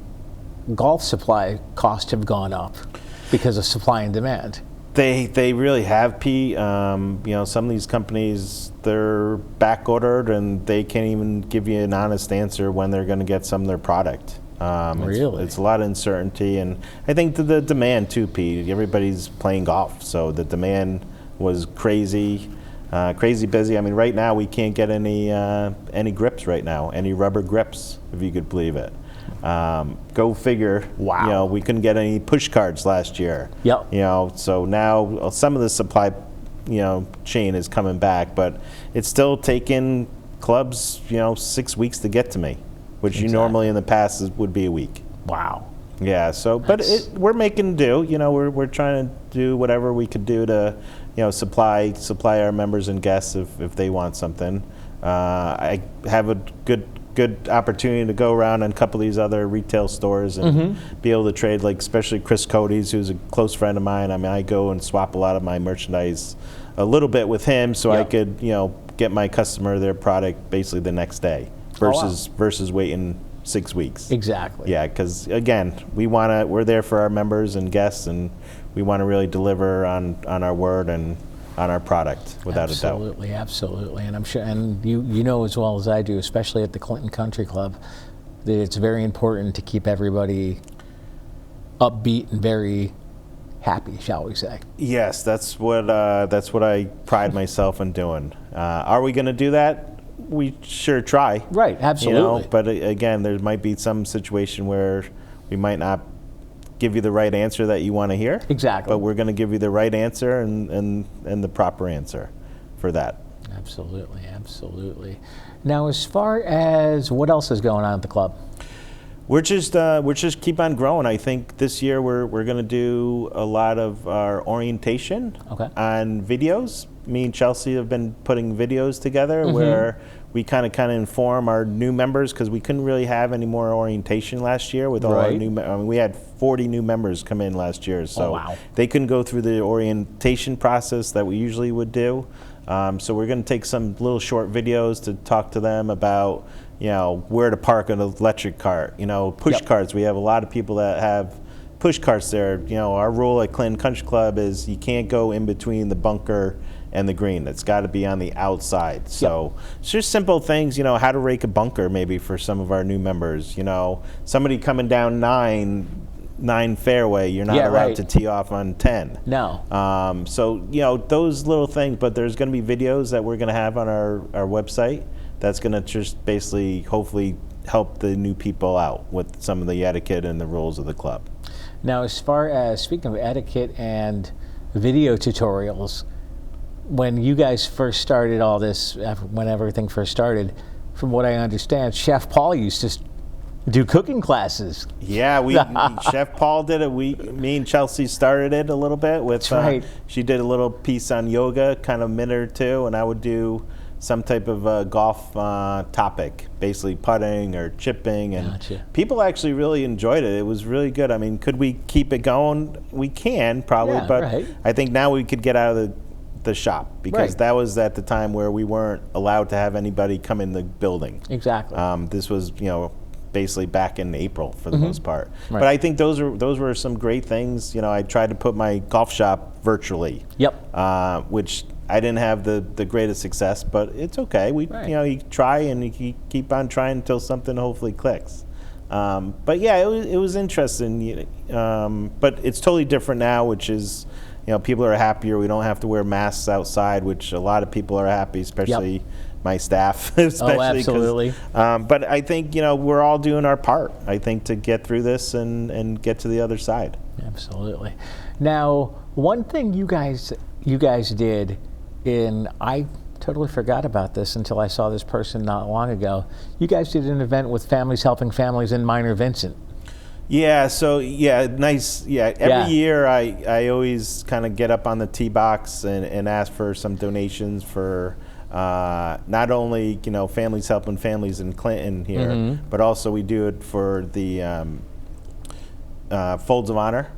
golf supply costs have gone up because of supply and demand. They really have, Pete. Some of these companies, they're back ordered and they can't even give you an honest answer when they're going to get some of their product. Really? It's a lot of uncertainty, and I think the demand too, Pete. Everybody's playing golf, so the demand was crazy busy. I mean, right now we can't get any grips right now, any rubber grips, if you could believe it. Go figure. Wow. We couldn't get any push cards last year. Yep. So now some of the supply, chain is coming back, but it's still taking clubs, 6 weeks to get to me, which Exactly. you normally in the past would be a week. Wow. Yeah. So, but we're making do. We're trying to do whatever we could do to, supply our members and guests if they want something. I have a good opportunity to go around in a couple of these other retail stores and be able to trade, like especially Chris Cody's, who's a close friend of mine. I mean, I go and swap a lot of my merchandise a little bit with him, so I could get my customer their product basically the next day versus waiting 6 weeks. Exactly. Yeah, because again, we're there for our members and guests, and we want to really deliver on our word and on our product without a doubt. Absolutely. And I'm sure, and you know as well as I do, especially at the Clinton Country Club, that it's very important to keep everybody upbeat and very happy, shall we say? Yes, that's what I pride myself in doing. Are we going to do that? We sure try. Right, absolutely. But again, there might be some situation where we might not give you the right answer that you want to hear. Exactly. But we're going to give you the right answer and the proper answer for that. Absolutely. Now, as far as what else is going on at the club? We're just keep on growing. I think this year we're going to do a lot of our orientation on videos. Me and Chelsea have been putting videos together where we kind of inform our new members, because we couldn't really have any more orientation last year with all our new. We had 40 new members come in last year, so they couldn't go through the orientation process that we usually would do. So we're going to take some little short videos to talk to them about where to park an electric cart. Push carts. We have a lot of people that have push carts there. Our rule at Clinton Country Club is you can't go in between the bunker and the green. It's got to be on the outside. So it's just simple things, how to rake a bunker maybe for some of our new members. Somebody coming down 9, 9 fairway, you're not Yeah, allowed right. to tee off on 10. No. So, those little things, but there's going to be videos that we're going to have on our website that's going to just basically, hopefully, help the new people out with some of the etiquette and the rules of the club. Now, as far as, speaking of etiquette and video tutorials, when you guys first started all this, when everything first started, from what I understand, Chef Paul used to do cooking classes. Yeah, Chef Paul did it. Me and Chelsea started it a little bit with. That's right. She did a little piece on yoga, kind of a minute or two, and I would do some type of golf topic, basically putting or chipping, and Gotcha. people actually really enjoyed it. It was really good. I mean, could we keep it going? We can probably, Yeah, but right. I think now we could get out of the shop, because Right. that was at the time where we weren't allowed to have anybody come in the building. Exactly. This was, basically back in April for the most part. Right. But I think those were some great things. I tried to put my golf shop virtually. Yep. Which I didn't have the greatest success, but it's okay. Right. You try and you keep on trying until something hopefully clicks. But yeah, it was interesting. But it's totally different now, which is, people are happier. We don't have to wear masks outside, which a lot of people are happy, especially my staff. Especially Oh, absolutely. But I think, we're all doing our part, I think, to get through this and get to the other side. Absolutely. Now, one thing you guys did, I totally forgot about this until I saw this person not long ago. You guys did an event with Families Helping Families in Minor Vincent. Yeah, so nice. Yeah, every Yeah. year I always kind of get up on the tee box and ask for some donations for not only Families Helping Families in Clinton here, but also we do it for the Folds of Honor.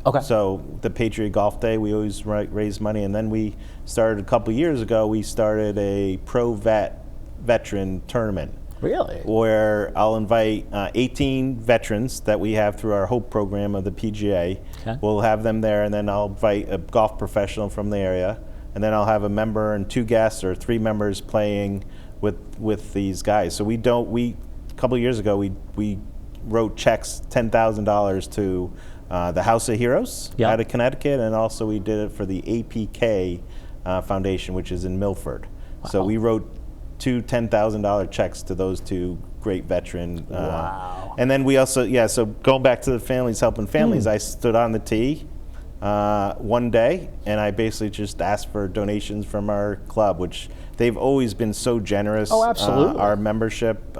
Okay. So the Patriot Golf Day, we always raise money, and then we started a couple years ago. We started a pro veteran tournament. Really? Where I'll invite 18 veterans that we have through our Hope program of the PGA. Okay. We'll have them there, and then I'll invite a golf professional from the area, and then I'll have a member and 2 guests or 3 members playing with these guys. So a couple of years ago we wrote checks $10,000 to the House of Heroes Yep. out of Connecticut, and also we did it for the APK Foundation, which is in Milford. So we wrote 2 $10,000 checks to those 2 great veteran. Wow. And then we also, so going back to the Families Helping Families, I stood on the tee one day, and I basically just asked for donations from our club, which they've always been so generous. Oh, absolutely. Our membership.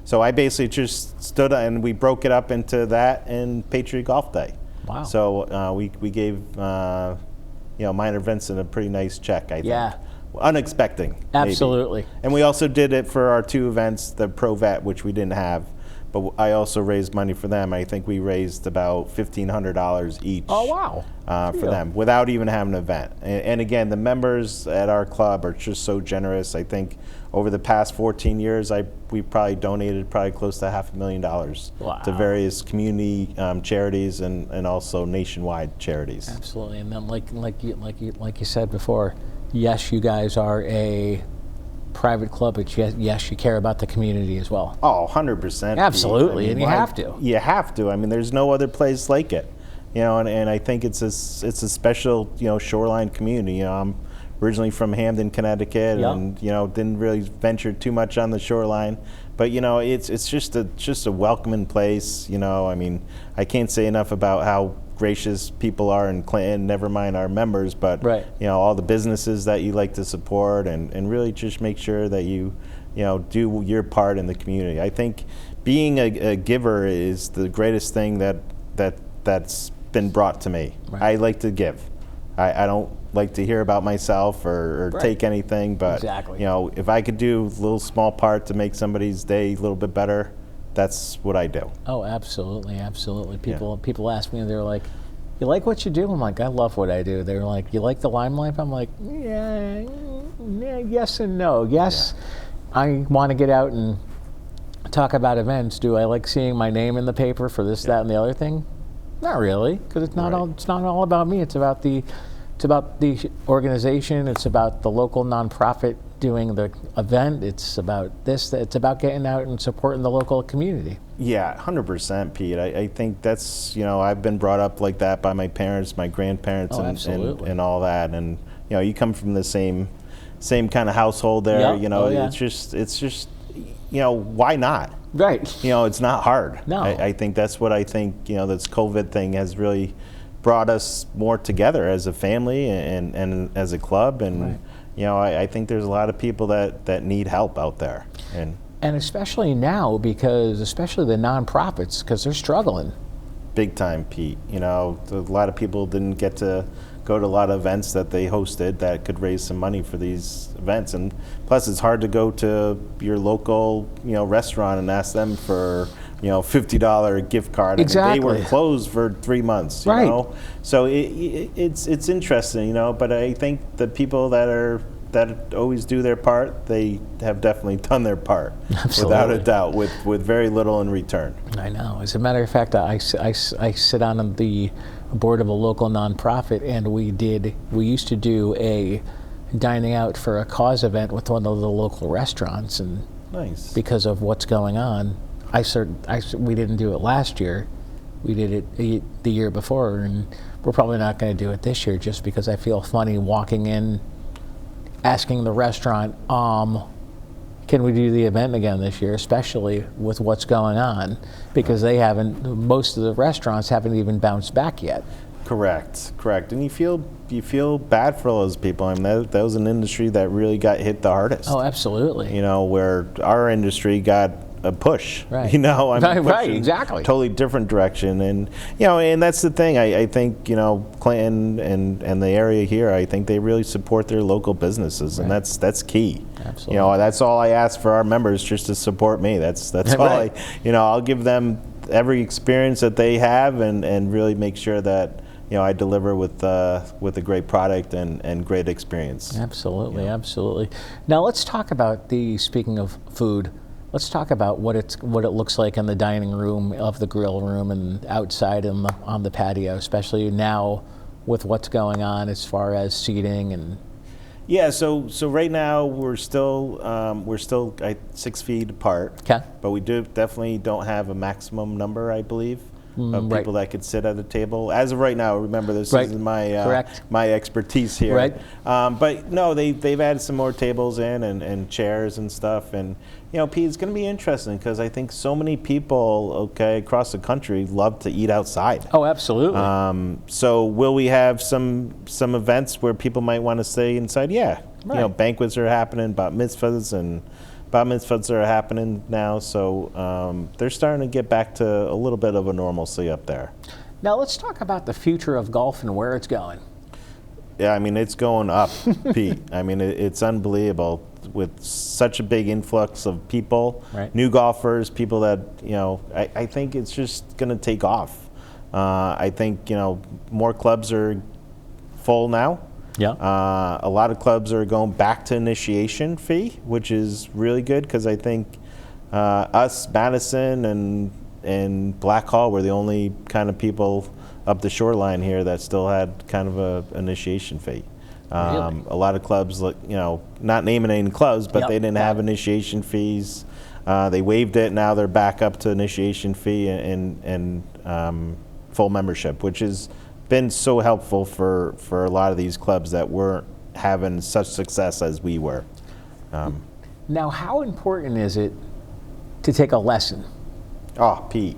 So I basically just stood, and we broke it up into that and Patriot Golf Day. Wow. So we gave Minor Vincent a pretty nice check, I think. Yeah. Unexpected. maybe. Absolutely. And we also did it for our 2 events, the Pro Vet, which we didn't have, but I also raised money for them. I think we raised about $1,500 each. Oh, wow. For them, without even having an event. And again, the members at our club are just so generous. I think over the past 14 years, we probably donated close to $500,000 Wow. to various community charities and also nationwide charities. Absolutely. And then, like you said before, yes, you guys are a private club, but yes, you care about the community as well. Oh, 100%. Absolutely, and you have to. You have to. I mean, there's no other place like it. And I think it's a special, shoreline community. I'm originally from Hamden, Connecticut, Yep. and didn't really venture too much on the shoreline. But it's just a welcoming place. I mean, I can't say enough about how gracious people are in Clinton, never mind our members, but Right. all the businesses that you like to support, and really just make sure that you do your part in the community. I think being a giver is the greatest thing that's been brought to me. Right. I like to give. I don't like to hear about myself or Right. take anything, but Exactly. if I could do a little small part to make somebody's day a little bit better, that's what I do. Oh, absolutely, absolutely. People ask me, they're like, "You like what you do?" I'm like, "I love what I do." They're like, "You like the limelight?" I'm like, "Yeah, yes and no. Yes, I want to get out and talk about events. Do I like seeing my name in the paper for this, that, and the other thing? Not really, because it's not Right. all. It's not all about me. It's about the organization. It's about the local nonprofit doing the event. It's about this. It's about getting out and supporting the local community. Yeah, 100%, Pete. I think that's, I've been brought up like that by my parents, my grandparents, Oh, and absolutely. and all that. And, you come from the same kind of household there, Yep. Oh, yeah. it's just, why not? Right. It's not hard. No. I think that's what I think, this COVID thing has really brought us more together as a family and as a club. And, I think there's a lot of people that need help out there. And especially now, because especially the nonprofits, because they're struggling. Big time, Pete. A lot of people didn't get to go to a lot of events that they hosted that could raise some money for these events. And plus, it's hard to go to your local, restaurant and ask them for, $50 gift card. Exactly. I mean, they were closed for 3 months, you Right. know? So it's interesting, but I think the people that always do their part, they have definitely done their part. Absolutely. Without a doubt, with very little in return. I know. As a matter of fact, I sit on the board of a local nonprofit, and we used to do a dining out for a cause event with one of the local restaurants, and Nice. because of what's going on, we didn't do it last year. We did it the year before, and we're probably not going to do it this year just because I feel funny walking in, asking the restaurant, can we do the event again this year, especially with what's going on, because most of the restaurants haven't even bounced back yet. Correct. And you feel bad for those people. I mean, that was an industry that really got hit the hardest. Oh, absolutely. Where our industry got a push. Right. I'm Right, pushing exactly. Totally different direction, and and that's the thing. I think Clinton and the area here, I think they really support their local businesses, and Right. that's key. Absolutely. That's all I ask for our members, just to support me. That's all Right. I'll give them every experience that they have, and really make sure that I deliver with a great product and great experience. Absolutely, absolutely. Now let's talk about speaking of food, let's talk about what it looks like in the dining room, of the grill room, and outside on the patio, especially now with what's going on as far as seating and. Yeah, so right now we're still 6 feet apart. Okay. But we definitely don't have a maximum number, I believe, of right. people that could sit at a table. As of right now, remember, this Right. isn't my Correct. my expertise here. Right. But no, they've added some more tables in and chairs and stuff. And Pete, it's going to be interesting because I think so many people across the country love to eat outside. Oh, absolutely. So will we have some events where people might want to stay inside? Yeah. Right. Banquets are happening, bat mitzvahs are happening now. So they're starting to get back to a little bit of a normalcy up there. Now let's talk about the future of golf and where it's going. Yeah, I mean, it's going up, Pete. I mean, it's unbelievable with such a big influx of people, Right. new golfers, people that, I think it's just going to take off. I think, more clubs are full now. Yeah. A lot of clubs are going back to initiation fee, which is really good because I think us, Madison, and Black Hall were the only kind of people up the shoreline here that still had kind of a initiation fee. Really? A lot of clubs, not naming any clubs, but Yep. they didn't have initiation fees. They waived it. Now they're back up to initiation fee and full membership, which has been so helpful for a lot of these clubs that weren't having such success as we were. Now, how important is it to take a lesson? Oh, Pete.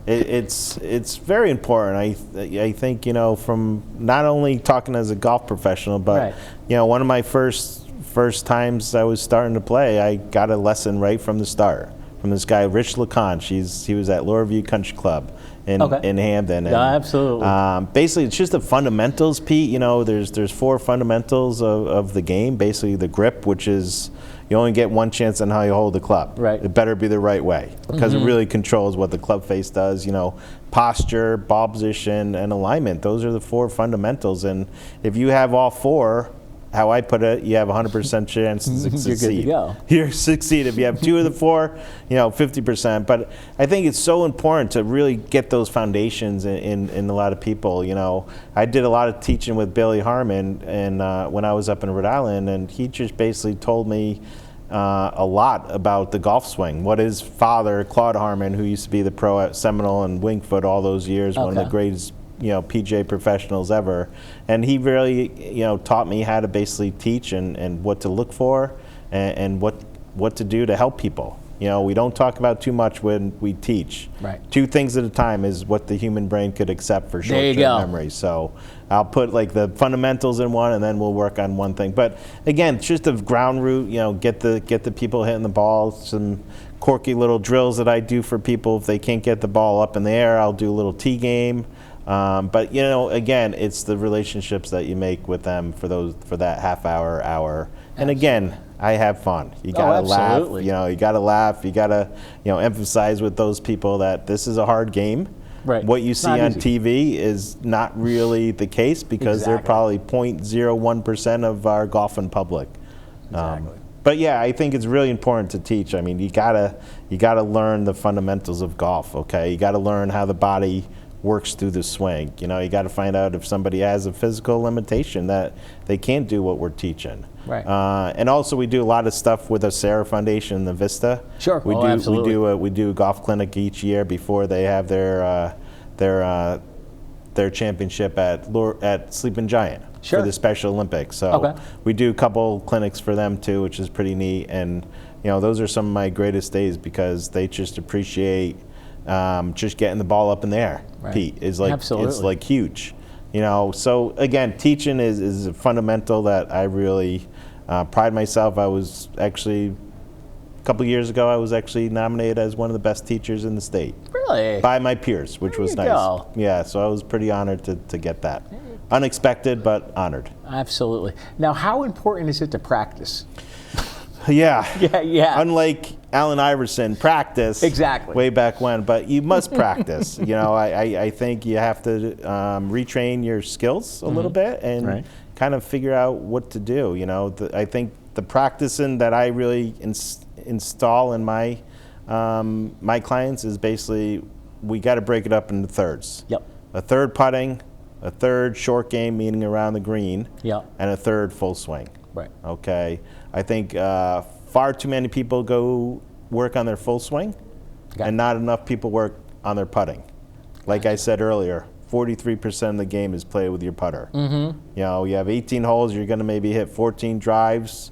It's very important. I think from not only talking as a golf professional, but Right. one of my first times I was starting to play, I got a lesson right from the start from this guy Rich LeConte. He was at Laura View Country Club in Hamden. And, Yeah, absolutely. Basically, it's just the fundamentals, Pete. There's 4 fundamentals of the game. Basically, the grip, which is you only get one chance on how you hold the club. Right. It better be the right way because it really controls what the club face does. Posture, ball position, and alignment. Those are the 4 fundamentals. And if you have all 4, how I put it, you have 100% chance to succeed. You're good to go. You succeed if you have 2 of the 4, 50%. But I think it's so important to really get those foundations in a lot of people. I did a lot of teaching with Billy Harmon, and when I was up in Rhode Island, and he just basically told me a lot about the golf swing. What his father, Claude Harmon, who used to be the pro at Seminole and Wingfoot all those years, one of the greatest PGA professionals ever, and he really taught me how to basically teach and what to look for and what to do to help people. We don't talk about too much when we teach. Right. 2 things at a time is what the human brain could accept for short-term memory. So I'll put like the fundamentals in one, and then we'll work on one thing. But again, just the ground root. Get the people hitting the ball. Some quirky little drills that I do for people if they can't get the ball up in the air. I'll do a little tee game. But again, it's the relationships that you make with them for that half hour. And again, I have fun. You gotta laugh. You gotta laugh. You gotta emphasize with those people that this is a hard game. Right. What you It's see not on easy. TV is not really the case because they're probably 0.01% of our golfing public. Exactly. But yeah, I think it's really important to teach. I mean, you gotta learn the fundamentals of golf. Okay, you gotta learn how the body works through the swing. You got to find out if somebody has a physical limitation that they can't do what we're teaching. Right. And also, we do a lot of stuff with the Sarah Foundation, the Vista. Sure. We do a golf clinic each year before they have their championship at Sleeping Giant for the Special Olympics. So we do a couple clinics for them too, which is pretty neat. And those are some of my greatest days because they just appreciate just getting the ball up in the air. Right. Pete is like Absolutely. it's like huge. So again, teaching is a fundamental that I really pride myself. I was actually a couple years ago. I was actually nominated as one of the best teachers in the state. Really? By my peers, which was nice. Go. Yeah, so I was pretty honored to get that. Unexpected, but honored. Absolutely. Now, how important is it to practice? Yeah. Yeah. Unlike Allen Iverson, practice. Exactly. Way back when, but you must practice. I think you have to retrain your skills a little bit and kind of figure out what to do. I think the practicing that I really install in my my clients is basically we got to break it up into thirds. Yep. A third putting, a third short game, meaning around the green, Yep. and a third full swing. Right. Okay. I think far too many people go work on their full swing, and not enough people work on their putting. Like I said earlier, 43% of the game is played with your putter. Mm-hmm. You have 18 holes. You're going to maybe hit 14 drives.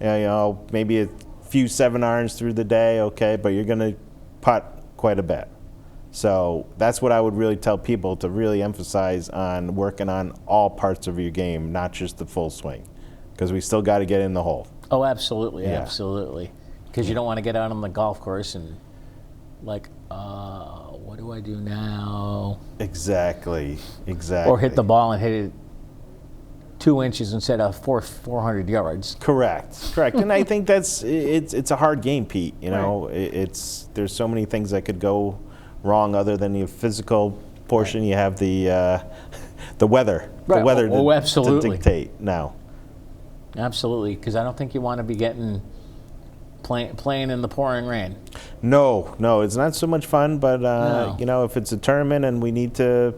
Maybe a few 7-irons through the day. Okay, but you're going to putt quite a bit. So that's what I would really tell people to really emphasize on working on all parts of your game, not just the full swing, because we still got to get in the hole. Oh, absolutely, Yeah. absolutely. Because you don't want to get out on the golf course and like, what do I do now? Exactly. Or hit the ball and hit it 2 inches instead of 400 yards. Correct. And I think it's a hard game, Pete. There's so many things that could go wrong other than the physical portion. You have the weather. Right. The weather Oh, to absolutely. dictate now. Absolutely, because I don't think you want to be playing in the pouring rain. No, it's not so much fun. But No. if it's a tournament and we need to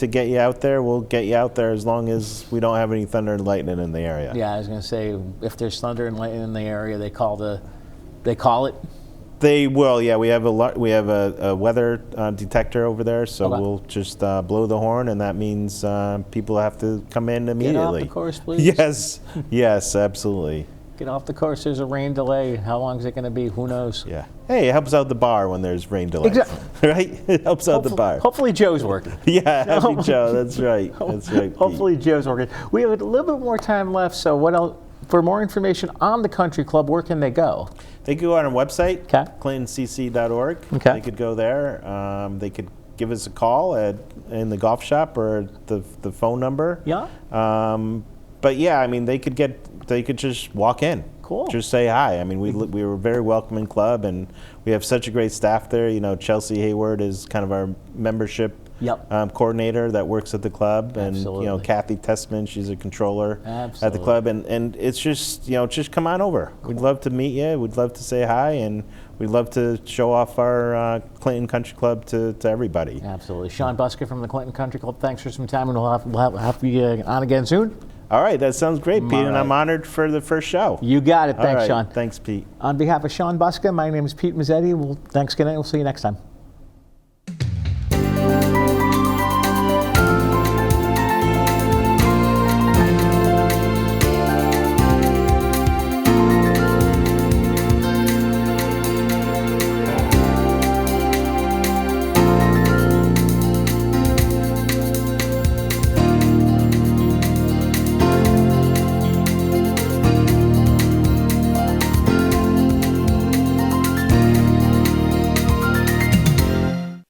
get you out there, we'll get you out there as long as we don't have any thunder and lightning in the area. Yeah, I was going to say if there's thunder and lightning in the area, they call it. They will, yeah. We have a weather detector over there, so we'll just blow the horn, and that means people have to come in immediately. Get off the course, please. Yes, absolutely. Get off the course. There's a rain delay. How long is it going to be? Who knows? Yeah. Hey, it helps out the bar when there's rain delays. Exactly. Right? It helps out the bar. Hopefully Joe's working. Yeah, happy Joe. That's right. That's right. Pete. Hopefully Joe's working. We have a little bit more time left, so what else? For more information on the country club, where can they go? They could go on our website, Okay. clintoncc.org. Okay. They could go there. They could give us a call in the golf shop or the phone number. Yeah. But yeah, I mean, they could just walk in. Cool. Just say hi. I mean, we were a very welcoming club, and we have such a great staff there. Chelsea Hayward is kind of our membership Yep. coordinator that works at the club, and Absolutely. Kathy Tessman, she's a controller at the Absolutely. club, and it's just just come on over. We'd love to meet you. We'd love to say hi, and we'd love to show off our Clinton Country Club to everybody. Absolutely. Sean Busca from the Clinton Country Club, thanks for some time, and we'll have you on again soon. All right, that sounds great, Pete, and right. I'm honored for the first show. You got it. All Thanks, right, Sean. Thanks, Pete. On behalf of Sean Busca, my name is Pete Mezzetti. Thanks again, and we'll see you next time.